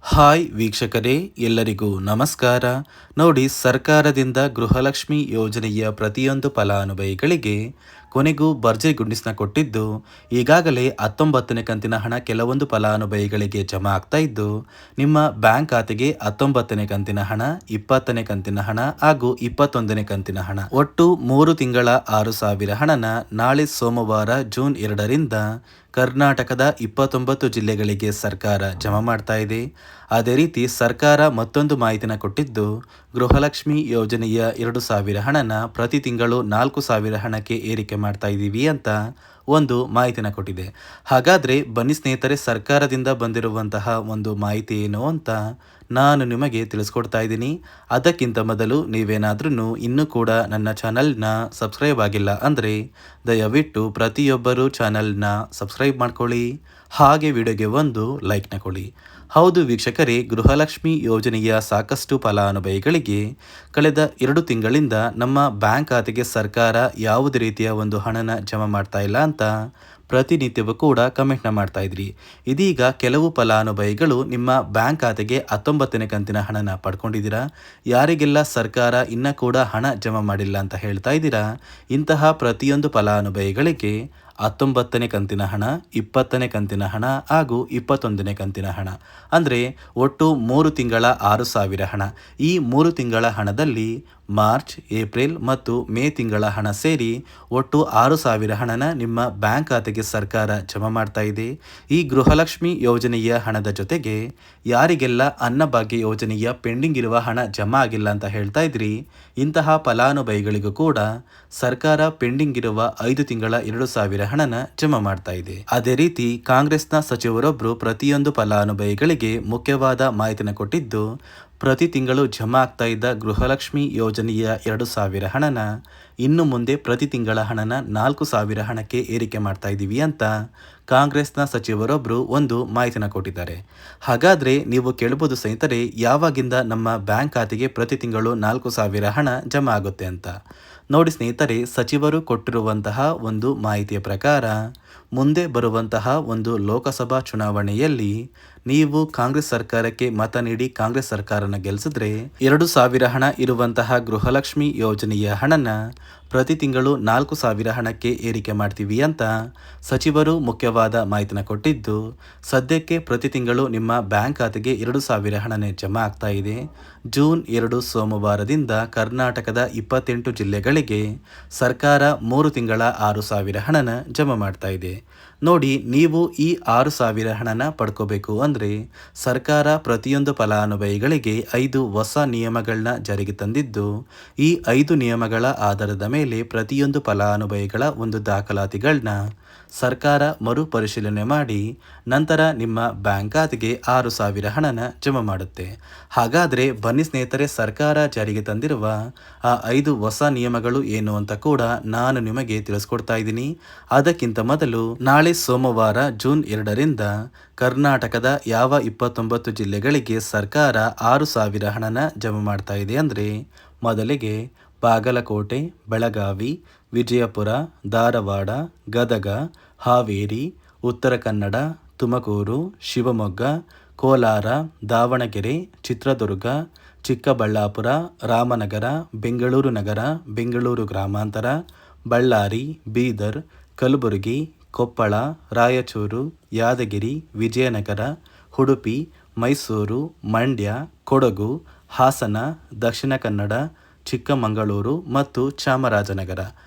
Hi ವೀಕ್ಷಕರೇ, ಎಲ್ಲರಿಗೂ ನಮಸ್ಕಾರ. ನೋಡಿ, ಸರ್ಕಾರದಿಂದ ಗೃಹಲಕ್ಷ್ಮಿ ಯೋಜನೆಯ ಪ್ರತಿಯೊಂದು ಫಲಾನುಭವಿಗಳಿಗೆ ಕೊನೆಗೂ ಭರ್ಜರಿ ಗುಂಡಿಸ್ನ ಕೊಟ್ಟಿದ್ದು, ಈಗಾಗಲೇ 19ನೇ ಕಂತಿನ ಹಣ ಕೆಲವೊಂದು ಫಲಾನುಭವಿಗಳಿಗೆ ಜಮಾ ಆಗ್ತಾ ಇದ್ದು, ನಿಮ್ಮ ಬ್ಯಾಂಕ್ ಖಾತೆಗೆ 19ನೇ ಕಂತಿನ ಹಣ, 20ನೇ ಕಂತಿನ ಹಣ ಹಾಗೂ 21ನೇ ಕಂತಿನ ಹಣ, ಒಟ್ಟು 3 ತಿಂಗಳ 6,000 ಹಣನ ನಾಳೆ ಸೋಮವಾರ ಜೂನ್ 2ರಿಂದ ಕರ್ನಾಟಕದ 29 ಜಿಲ್ಲೆಗಳಿಗೆ ಸರ್ಕಾರ ಜಮಾ ಮಾಡ್ತಾ ಇದೆ. ಅದೇ ರೀತಿ ಸರ್ಕಾರ ಮತ್ತೊಂದು ಮಾಹಿತಿನ ಕೊಟ್ಟಿದ್ದು, ಗೃಹಲಕ್ಷ್ಮಿ ಯೋಜನೆಯ 2,000 ಹಣನ ಪ್ರತಿ ತಿಂಗಳು 4,000 ಹಣಕ್ಕೆ ಏರಿಕೆ ಮಾಡ್ತಾ ಇದ್ದೀವಿ ಅಂತ ಒಂದು ಮಾಹಿತಿನ ಕೊಟ್ಟಿದೆ. ಹಾಗಾದರೆ ಬನ್ನಿ ಸ್ನೇಹಿತರೆ, ಸರ್ಕಾರದಿಂದ ಬಂದಿರುವಂತಹ ಒಂದು ಮಾಹಿತಿ ಏನು ಅಂತ ನಾನು ನಿಮಗೆ ತಿಳಿಸ್ಕೊಡ್ತಾ ಇದ್ದೀನಿ. ಅದಕ್ಕಿಂತ ಮೊದಲು ನೀವೇನಾದ್ರೂ ಇನ್ನೂ ಕೂಡ ನನ್ನ ಚಾನಲ್ನ ಸಬ್ಸ್ಕ್ರೈಬ್ ಆಗಿಲ್ಲ ಅಂದರೆ ದಯವಿಟ್ಟು ಪ್ರತಿಯೊಬ್ಬರು ಚಾನಲ್ನ ಸಬ್ಸ್ಕ್ರೈಬ್ ಮಾಡ್ಕೊಳ್ಳಿ, ಹಾಗೆ ವಿಡಿಯೋಗೆ ಒಂದು ಲೈಕ್ನ ಕೊಡಿ. ಹೌದು ವೀಕ್ಷಕರೇ, ಗೃಹಲಕ್ಷ್ಮಿ ಯೋಜನೆಯ ಸಾಕಷ್ಟು ಫಲಾನುಭವಿಗಳಿಗೆ ಕಳೆದ 2 ತಿಂಗಳಿಂದ ನಮ್ಮ ಬ್ಯಾಂಕ್ ಖಾತೆಗೆ ಸರ್ಕಾರ ಯಾವುದೇ ರೀತಿಯ ಒಂದು ಹಣನ ಜಮಾ ಮಾಡ್ತಾ ಇಲ್ಲ ಅಂತ ಪ್ರತಿನಿತ್ಯವೂ ಕೂಡ ಕಮೆಂಟ್ನ ಮಾಡ್ತಾ ಇದ್ರಿ. ಇದೀಗ ಕೆಲವು ಫಲಾನುಭವಿಗಳು ನಿಮ್ಮ ಬ್ಯಾಂಕ್ ಖಾತೆಗೆ 19ನೇ ಕಂತಿನ ಹಣನ ಪಡ್ಕೊಂಡಿದ್ದೀರಾ, ಯಾರಿಗೆಲ್ಲ ಸರ್ಕಾರ ಇನ್ನೂ ಕೂಡ ಹಣ ಜಮಾ ಮಾಡಿಲ್ಲ ಅಂತ ಹೇಳ್ತಾ ಇದ್ದೀರಾ, ಇಂತಹ ಪ್ರತಿಯೊಂದು ಫಲಾನುಭವಿಗಳಿಗೆ 19ನೇ ಕಂತಿನ ಹಣ, 20ನೇ ಕಂತಿನ ಹಣ ಹಾಗೂ 21ನೇ ಕಂತಿನ ಹಣ ಅಂದರೆ ಒಟ್ಟು 3 ತಿಂಗಳ 6,000 ಹಣ. ಈ 3 ತಿಂಗಳ ಹಣದಲ್ಲಿ ಮಾರ್ಚ್, ಏಪ್ರಿಲ್ ಮತ್ತು ಮೇ ತಿಂಗಳ ಹಣ ಸೇರಿ ಒಟ್ಟು 6,000 ಹಣನ ನಿಮ್ಮ ಬ್ಯಾಂಕ್ ಖಾತೆಗೆ ಸರ್ಕಾರ ಜಮಾ ಮಾಡ್ತಾ ಇದೆ. ಈ ಗೃಹಲಕ್ಷ್ಮಿ ಯೋಜನೆಯ ಹಣದ ಜೊತೆಗೆ ಯಾರಿಗೆಲ್ಲ ಅನ್ನಭಾಗ್ಯ ಯೋಜನೆಯ ಪೆಂಡಿಂಗ್ ಇರುವ ಹಣ ಜಮಾ ಆಗಿಲ್ಲ ಅಂತ ಹೇಳ್ತಾ ಇದ್ರಿ, ಇಂತಹ ಫಲಾನುಭವಿಗಳಿಗೂ ಕೂಡ ಸರ್ಕಾರ ಪೆಂಡಿಂಗ್ ಇರುವ 5 ತಿಂಗಳ 2,000 ಹಣನ ಜಮಾ ಮಾಡ್ತಾ ಇದೆ. ಅದೇ ರೀತಿ ಕಾಂಗ್ರೆಸ್ನ ಸಚಿವರೊಬ್ಬರು ಪ್ರತಿಯೊಂದು ಫಲಾನುಭವಿಗಳಿಗೆ ಮುಖ್ಯವಾದ ಮಾಹಿತಿನ ಕೊಟ್ಟಿದ್ದು, ಪ್ರತಿ ತಿಂಗಳು ಜಮಾ ಆಗ್ತಾ ಇದ್ದ ಗೃಹಲಕ್ಷ್ಮಿ ಯೋಜನೆಯ 2,000 ಹಣನ ಇನ್ನು ಮುಂದೆ ಪ್ರತಿ ತಿಂಗಳ ಹಣನ 4,000 ಹಣಕ್ಕೆ ಏರಿಕೆ ಮಾಡ್ತಾ ಇದ್ದೀವಿ ಅಂತ ಕಾಂಗ್ರೆಸ್ನ ಸಚಿವರೊಬ್ಬರು ಒಂದು ಮಾಹಿತಿನ ಕೊಟ್ಟಿದ್ದಾರೆ. ಹಾಗಾದರೆ ನೀವು ಕೇಳಬಹುದು ಸ್ನೇಹಿತರೆ, ಯಾವಾಗಿಂದ ನಮ್ಮ ಬ್ಯಾಂಕ್ ಖಾತೆಗೆ ಪ್ರತಿ ತಿಂಗಳು 4,000 ಹಣ ಜಮಾ ಆಗುತ್ತೆ ಅಂತ. ನೋಡಿ ಸ್ನೇಹಿತರೆ, ಸಚಿವರು ಕೊಟ್ಟಿರುವಂತಹ ಒಂದು ಮಾಹಿತಿಯ ಪ್ರಕಾರ ಮುಂದೆ ಬರುವಂತಹ ಒಂದು ಲೋಕಸಭಾ ಚುನಾವಣೆಯಲ್ಲಿ ನೀವು ಕಾಂಗ್ರೆಸ್ ಸರ್ಕಾರಕ್ಕೆ ಮತ ನೀಡಿ ಕಾಂಗ್ರೆಸ್ ಸರ್ಕಾರನ ಗೆಲ್ಲಿಸಿದ್ರೆ 2,000 ಹಣ ಇರುವಂತಹ ಗೃಹಲಕ್ಷ್ಮಿ ಯೋಜನೆಯ ಹಣನ ಪ್ರತಿ ತಿಂಗಳು 4,000 ಹಣಕ್ಕೆ ಏರಿಕೆ ಮಾಡ್ತೀವಿ ಅಂತ ಸಚಿವರು ಮುಖ್ಯವಾದ ಮಾಹಿತಿನ ಕೊಟ್ಟಿದ್ದು, ಸದ್ಯಕ್ಕೆ ಪ್ರತಿ ತಿಂಗಳು ನಿಮ್ಮ ಬ್ಯಾಂಕ್ ಖಾತೆಗೆ 2,000 ಹಣನೇ ಜಮಾ ಆಗ್ತಾ ಇದೆ. ಜೂನ್ 2 ಸೋಮವಾರದಿಂದ ಕರ್ನಾಟಕದ 28 ಜಿಲ್ಲೆಗಳಿಗೆ ಸರ್ಕಾರ 3 ತಿಂಗಳ 6,000 ಹಣನ ಜಮಾ ಮಾಡ್ತಾ ಇದೆ. ನೋಡಿ, ನೀವು ಈ 6,000 ಹಣನ ಪಡ್ಕೋಬೇಕು ಅಂದರೆ ಸರ್ಕಾರ ಪ್ರತಿಯೊಂದು ಫಲಾನುಭವಿಗಳಿಗೆ 5 ಹೊಸ ನಿಯಮಗಳನ್ನ ಜಾರಿಗೆ ತಂದಿದ್ದು, ಈ 5 ನಿಯಮಗಳ ಆಧಾರದ ಮೇಲೆ ಪ್ರತಿಯೊಂದು ಫಲಾನುಭವಿಗಳ ಒಂದು ದಾಖಲಾತಿಗಳನ್ನ ಸರ್ಕಾರ ಮರುಪರಿಶೀಲನೆ ಮಾಡಿ ನಂತರ ನಿಮ್ಮ ಬ್ಯಾಂಕ್ ಖಾತೆಗೆ 6,000 ಹಣನ ಜಮಾ ಮಾಡುತ್ತೆ. ಹಾಗಾದರೆ ಬನ್ನಿ ಸ್ನೇಹಿತರೆ, ಸರ್ಕಾರ ಜಾರಿಗೆ ತಂದಿರುವ ಆ 5 ಹೊಸ ನಿಯಮಗಳು ಏನು ಅಂತ ಕೂಡ ನಾನು ನಿಮಗೆ ತಿಳಿಸ್ಕೊಡ್ತಾ ಇದ್ದೀನಿ. ಅದಕ್ಕಿಂತ ಮೊದಲು ನಾಳೆ ಸೋಮವಾರ ಜೂನ್ 2ರಿಂದ ಕರ್ನಾಟಕದ ಯಾವ 29 ಜಿಲ್ಲೆಗಳಿಗೆ ಸರ್ಕಾರ 6,000 ಹಣನ ಜಮಾ ಮಾಡ್ತಾ ಇದೆ ಅಂದರೆ, ಮೊದಲಿಗೆ ಬಾಗಲಕೋಟೆ, ಬೆಳಗಾವಿ, ವಿಜಯಪುರ, ಧಾರವಾಡ, ಗದಗ, ಹಾವೇರಿ, ಉತ್ತರ ಕನ್ನಡ, ತುಮಕೂರು, ಶಿವಮೊಗ್ಗ, ಕೋಲಾರ, ದಾವಣಗೆರೆ, ಚಿತ್ರದುರ್ಗ, ಚಿಕ್ಕಬಳ್ಳಾಪುರ, ರಾಮನಗರ, ಬೆಂಗಳೂರು ನಗರ, ಬೆಂಗಳೂರು ಗ್ರಾಮಾಂತರ, ಬಳ್ಳಾರಿ, ಬೀದರ್, ಕಲಬುರಗಿ, ಕೊಪ್ಪಳ, ರಾಯಚೂರು, ಯಾದಗಿರಿ, ವಿಜಯನಗರ, ಉಡುಪಿ, ಮೈಸೂರು, ಮಂಡ್ಯ, ಕೊಡಗು, ಹಾಸನ, ದಕ್ಷಿಣ ಕನ್ನಡ, ಚಿಕ್ಕಮಗಳೂರು ಮತ್ತು ಚಾಮರಾಜನಗರ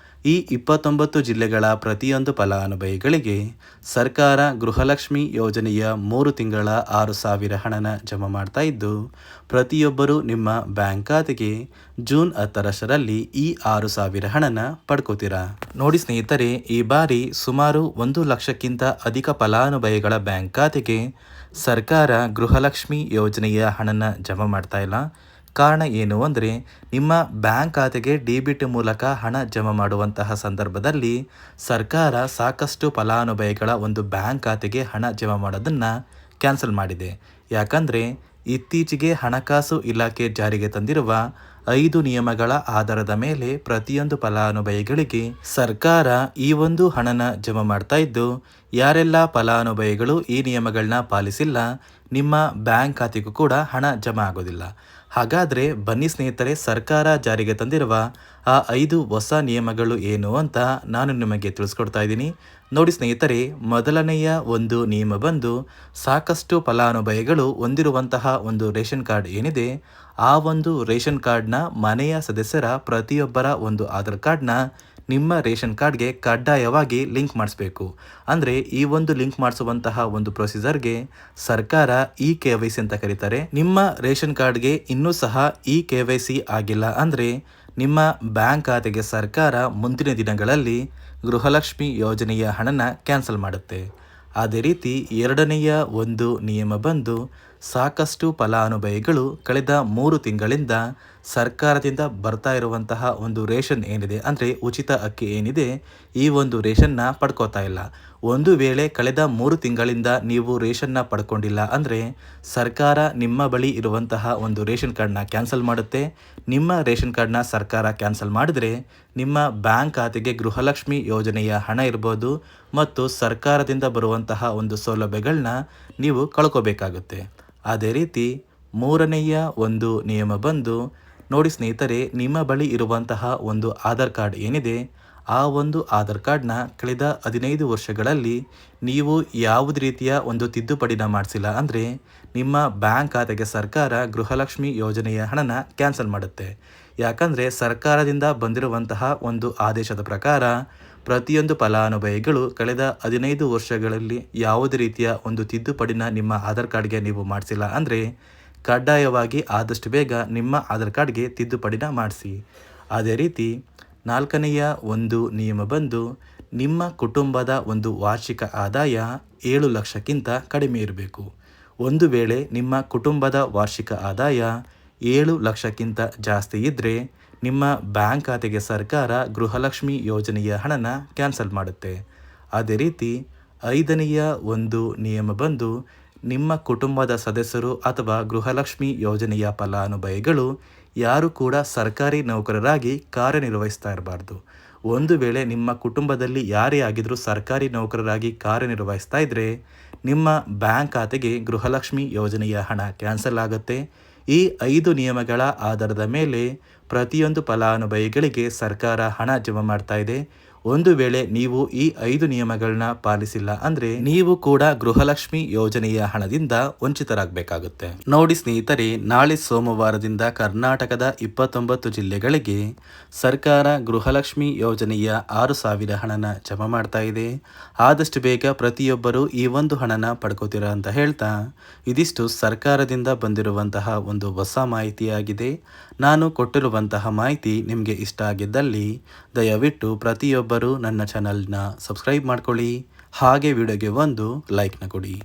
ಈ 29 ಜಿಲ್ಲೆಗಳ ಪ್ರತಿಯೊಂದು ಫಲಾನುಭವಿಗಳಿಗೆ ಸರ್ಕಾರ ಗೃಹಲಕ್ಷ್ಮಿ ಯೋಜನೆಯ 3 ತಿಂಗಳ 6,000 ಹಣನ ಜಮಾ ಮಾಡ್ತಾ ಇದ್ದು, ಪ್ರತಿಯೊಬ್ಬರು ನಿಮ್ಮ ಬ್ಯಾಂಕ್ ಖಾತೆಗೆ ಜೂನ್ 10ರಲ್ಲಿ ಈ 6,000 ಹಣನ ಪಡ್ಕೋತೀರಾ. ನೋಡಿ ಸ್ನೇಹಿತರೆ, ಈ ಬಾರಿ ಸುಮಾರು 1 ಲಕ್ಷಕ್ಕಿಂತ ಅಧಿಕ ಫಲಾನುಭವಿಗಳ ಬ್ಯಾಂಕ್ ಖಾತೆಗೆ ಸರ್ಕಾರ ಗೃಹಲಕ್ಷ್ಮಿ ಯೋಜನೆಯ ಹಣನ ಜಮಾ ಮಾಡ್ತಾ ಇಲ್ಲ. ಕಾರಣ ಏನು ಅಂದರೆ, ನಿಮ್ಮ ಬ್ಯಾಂಕ್ ಖಾತೆಗೆ ಡೆಬಿಟ್ ಮೂಲಕ ಹಣ ಜಮಾ ಮಾಡುವಂತಹ ಸಂದರ್ಭದಲ್ಲಿ ಸರ್ಕಾರ ಸಾಕಷ್ಟು ಫಲಾನುಭವಿಗಳ ಒಂದು ಬ್ಯಾಂಕ್ ಖಾತೆಗೆ ಹಣ ಜಮಾ ಮಾಡೋದನ್ನು ಕ್ಯಾನ್ಸಲ್ ಮಾಡಿದೆ. ಯಾಕಂದರೆ ಇತ್ತೀಚೆಗೆ ಹಣಕಾಸು ಇಲಾಖೆ ಜಾರಿಗೆ ತಂದಿರುವ 5 ನಿಯಮಗಳ ಆಧಾರದ ಮೇಲೆ ಪ್ರತಿಯೊಂದು ಫಲಾನುಭವಿಗಳಿಗೆ ಸರ್ಕಾರ ಈ ಒಂದು ಹಣನ ಜಮಾ ಮಾಡ್ತಾ ಇದ್ದು, ಯಾರೆಲ್ಲ ಫಲಾನುಭವಿಗಳು ಈ ನಿಯಮಗಳನ್ನ ಪಾಲಿಸಿಲ್ಲ, ನಿಮ್ಮ ಬ್ಯಾಂಕ್ ಖಾತೆಗೂ ಕೂಡ ಹಣ ಜಮಾ ಆಗೋದಿಲ್ಲ. ಹಾಗಾದರೆ ಬನ್ನಿ ಸ್ನೇಹಿತರೆ, ಸರ್ಕಾರ ಜಾರಿಗೆ ತಂದಿರುವ ಆ 5 ಹೊಸ ನಿಯಮಗಳು ಏನು ಅಂತ ನಾನು ನಿಮಗೆ ತಿಳಿಸ್ಕೊಡ್ತಾ ಇದ್ದೀನಿ. ನೋಡಿ ಸ್ನೇಹಿತರೆ, ಮೊದಲನೆಯ ಒಂದು ನಿಯಮ ಬಂದು, ಸಾಕಷ್ಟು ಫಲಾನುಭವಿಗಳು ಹೊಂದಿರುವಂತಹ ಒಂದು ರೇಷನ್ ಕಾರ್ಡ್ ಏನಿದೆ, ಆ ಒಂದು ರೇಷನ್ ಕಾರ್ಡ್ನ ಮನೆಯ ಸದಸ್ಯರ ಪ್ರತಿಯೊಬ್ಬರ ಒಂದು ಆಧಾರ್ ಕಾರ್ಡ್ನ ನಿಮ್ಮ ರೇಷನ್ ಕಾರ್ಡ್ಗೆ ಕಡ್ಡಾಯವಾಗಿ ಲಿಂಕ್ ಮಾಡಿಸ್ಬೇಕು. ಅಂದರೆ ಈ ಒಂದು ಲಿಂಕ್ ಮಾಡಿಸುವಂತಹ ಒಂದು ಪ್ರೊಸೀಜರ್ಗೆ ಸರ್ಕಾರ KYC ಅಂತ ಕರೀತಾರೆ. ನಿಮ್ಮ ರೇಷನ್ ಕಾರ್ಡ್ಗೆ ಇನ್ನೂ ಸಹ KYC ಆಗಿಲ್ಲ ಅಂದರೆ ನಿಮ್ಮ ಬ್ಯಾಂಕ್ ಖಾತೆಗೆ ಸರ್ಕಾರ ಮುಂದಿನ ದಿನಗಳಲ್ಲಿ ಗೃಹಲಕ್ಷ್ಮಿ ಯೋಜನೆಯ ಹಣನ ಕ್ಯಾನ್ಸಲ್ ಮಾಡುತ್ತೆ. ಅದೇ ರೀತಿ ಎರಡನೆಯ ಒಂದು ನಿಯಮ ಬಂದು, ಸಾಕಷ್ಟು ಫಲಾನುಭವಿಗಳು ಕಳೆದ 3 ತಿಂಗಳಿಂದ ಸರ್ಕಾರದಿಂದ ಬರ್ತಾ ಇರುವಂತಹ ಒಂದು ರೇಷನ್ ಏನಿದೆ, ಅಂದರೆ ಉಚಿತ ಅಕ್ಕಿ ಏನಿದೆ, ಈ ಒಂದು ರೇಷನ್ನ ಪಡ್ಕೋತಾ ಇಲ್ಲ. ಒಂದು ವೇಳೆ ಕಳೆದ 3 ತಿಂಗಳಿಂದ ನೀವು ರೇಷನ್ನ ಪಡ್ಕೊಂಡಿಲ್ಲ ಅಂದರೆ ಸರ್ಕಾರ ನಿಮ್ಮ ಬಳಿ ಇರುವಂತಹ ಒಂದು ರೇಷನ್ ಕಾರ್ಡ್ನ ಕ್ಯಾನ್ಸಲ್ ಮಾಡುತ್ತೆ. ನಿಮ್ಮ ರೇಷನ್ ಕಾರ್ಡ್ನ ಸರ್ಕಾರ ಕ್ಯಾನ್ಸಲ್ ಮಾಡಿದರೆ ನಿಮ್ಮ ಬ್ಯಾಂಕ್ ಖಾತೆಗೆ ಗೃಹಲಕ್ಷ್ಮಿ ಯೋಜನೆಯ ಹಣ ಇರ್ಬೋದು ಮತ್ತು ಸರ್ಕಾರದಿಂದ ಬರುವಂತಹ ಒಂದು ಸೌಲಭ್ಯಗಳನ್ನ ನೀವು ಕಳ್ಕೋಬೇಕಾಗುತ್ತೆ. ಅದೇ ರೀತಿ ಮೂರನೆಯ ಒಂದು ನಿಯಮ ಬಂದು, ನೋಡಿ ಸ್ನೇಹಿತರೆ, ನಿಮ್ಮ ಬಳಿ ಇರುವಂತಹ ಒಂದು ಆಧಾರ್ ಕಾರ್ಡ್ ಏನಿದೆ, ಆ ಒಂದು ಆಧಾರ್ ಕಾರ್ಡ್ನ ಕಳೆದ 15 ವರ್ಷಗಳಲ್ಲಿ ನೀವು ಯಾವುದೇ ರೀತಿಯ ಒಂದು ತಿದ್ದುಪಡಿನ ಮಾಡಿಸಿಲ್ಲ ಅಂದರೆ ನಿಮ್ಮ ಬ್ಯಾಂಕ್ ಖಾತೆಗೆ ಸರ್ಕಾರ ಗೃಹಲಕ್ಷ್ಮಿ ಯೋಜನೆಯ ಹಣನ ಕ್ಯಾನ್ಸಲ್ ಮಾಡುತ್ತೆ. ಯಾಕಂದರೆ ಸರ್ಕಾರದಿಂದ ಬಂದಿರುವಂತಹ ಒಂದು ಆದೇಶದ ಪ್ರಕಾರ ಪ್ರತಿಯೊಂದು ಫಲಾನುಭವಿಗಳು ಕಳೆದ 15 ವರ್ಷಗಳಲ್ಲಿ ಯಾವುದೇ ರೀತಿಯ ಒಂದು ತಿದ್ದುಪಡಿನ ನಿಮ್ಮ ಆಧಾರ್ ಕಾರ್ಡ್ಗೆ ನೀವು ಮಾಡಿಸಿಲ್ಲ ಅಂದರೆ ಕಡ್ಡಾಯವಾಗಿ ಆದಷ್ಟು ಬೇಗ ನಿಮ್ಮ ಆಧಾರ್ ಕಾರ್ಡ್ಗೆ ತಿದ್ದುಪಡಿನ ಮಾಡಿಸಿ. ಅದೇ ರೀತಿ ನಾಲ್ಕನೆಯ ಒಂದು ನಿಯಮ ಬಂದು, ನಿಮ್ಮ ಕುಟುಂಬದ ಒಂದು ವಾರ್ಷಿಕ ಆದಾಯ 7 ಲಕ್ಷಕ್ಕಿಂತ ಕಡಿಮೆ ಇರಬೇಕು. ಒಂದು ವೇಳೆ ನಿಮ್ಮ ಕುಟುಂಬದ ವಾರ್ಷಿಕ ಆದಾಯ 7 ಲಕ್ಷಕ್ಕಿಂತ ಜಾಸ್ತಿ ಇದ್ದರೆ ನಿಮ್ಮ ಬ್ಯಾಂಕ್ ಖಾತೆಗೆ ಸರ್ಕಾರ ಗೃಹಲಕ್ಷ್ಮಿ ಯೋಜನೆಯ ಹಣನ ಕ್ಯಾನ್ಸಲ್ ಮಾಡುತ್ತೆ. ಅದೇ ರೀತಿ ಐದನೆಯ ಒಂದು ನಿಯಮ ಬಂದು, ನಿಮ್ಮ ಕುಟುಂಬದ ಸದಸ್ಯರು ಅಥವಾ ಗೃಹಲಕ್ಷ್ಮಿ ಯೋಜನೆಯ ಫಲಾನುಭವಿಗಳು ಯಾರು ಕೂಡ ಸರ್ಕಾರಿ ನೌಕರರಾಗಿ ಕಾರ್ಯನಿರ್ವಹಿಸ್ತಾ ಇರಬಾರ್ದು. ಒಂದು ವೇಳೆ ನಿಮ್ಮ ಕುಟುಂಬದಲ್ಲಿ ಯಾರೇ ಆಗಿದ್ರೂ ಸರ್ಕಾರಿ ನೌಕರರಾಗಿ ಕಾರ್ಯನಿರ್ವಹಿಸ್ತಾ ಇದ್ದರೆ ನಿಮ್ಮ ಬ್ಯಾಂಕ್ ಖಾತೆಗೆ ಗೃಹಲಕ್ಷ್ಮಿ ಯೋಜನೆಯ ಹಣ ಕ್ಯಾನ್ಸಲ್ ಆಗುತ್ತೆ. ಈ 5 ನಿಯಮಗಳ ಆಧಾರದ ಮೇಲೆ ಪ್ರತಿಯೊಂದು ಫಲಾನುಭವಿಗಳಿಗೆ ಸರ್ಕಾರ ಹಣ ಜಮಾ ಮಾಡ್ತಾ ಇದೆ. ಒಂದು ವೇಳೆ ನೀವು ಈ 5 ನಿಯಮಗಳನ್ನ ಪಾಲಿಸಿಲ್ಲ ಅಂದರೆ ನೀವು ಕೂಡ ಗೃಹಲಕ್ಷ್ಮಿ ಯೋಜನೆಯ ಹಣದಿಂದ ವಂಚಿತರಾಗಬೇಕಾಗುತ್ತೆ. ನೋಡಿ ಸ್ನೇಹಿತರೆ, ನಾಳೆ ಸೋಮವಾರದಿಂದ ಕರ್ನಾಟಕದ 29 ಜಿಲ್ಲೆಗಳಿಗೆ ಸರ್ಕಾರ ಗೃಹಲಕ್ಷ್ಮಿ ಯೋಜನೆಯ 6,000 ಹಣನ ಜಮಾ ಮಾಡ್ತಾ ಇದೆ. ಆದಷ್ಟು ಬೇಗ ಪ್ರತಿಯೊಬ್ಬರು ಈ ಒಂದು ಹಣನ ಪಡ್ಕೋತೀರ ಅಂತ ಹೇಳ್ತಾ, ಇದಿಷ್ಟು ಸರ್ಕಾರದಿಂದ ಬಂದಿರುವಂತಹ ಒಂದು ಹೊಸ ಮಾಹಿತಿಯಾಗಿದೆ. ನಾನು ಕೊಟ್ಟಿರುವಂತಹ ಮಾಹಿತಿ ನಿಮಗೆ ಇಷ್ಟ ಆಗಿದ್ದಲ್ಲಿ ದಯವಿಟ್ಟು ಪ್ರತಿಯೊಬ್ಬರು ನನ್ನ ಚಾನಲ್ನ ಸಬ್ಸ್ಕ್ರೈಬ್ ಮಾಡ್ಕೊಳ್ಳಿ, ಹಾಗೆ ವಿಡಿಯೋಗೆ ಒಂದು ಲೈಕ್ನ ಕೊಡಿ.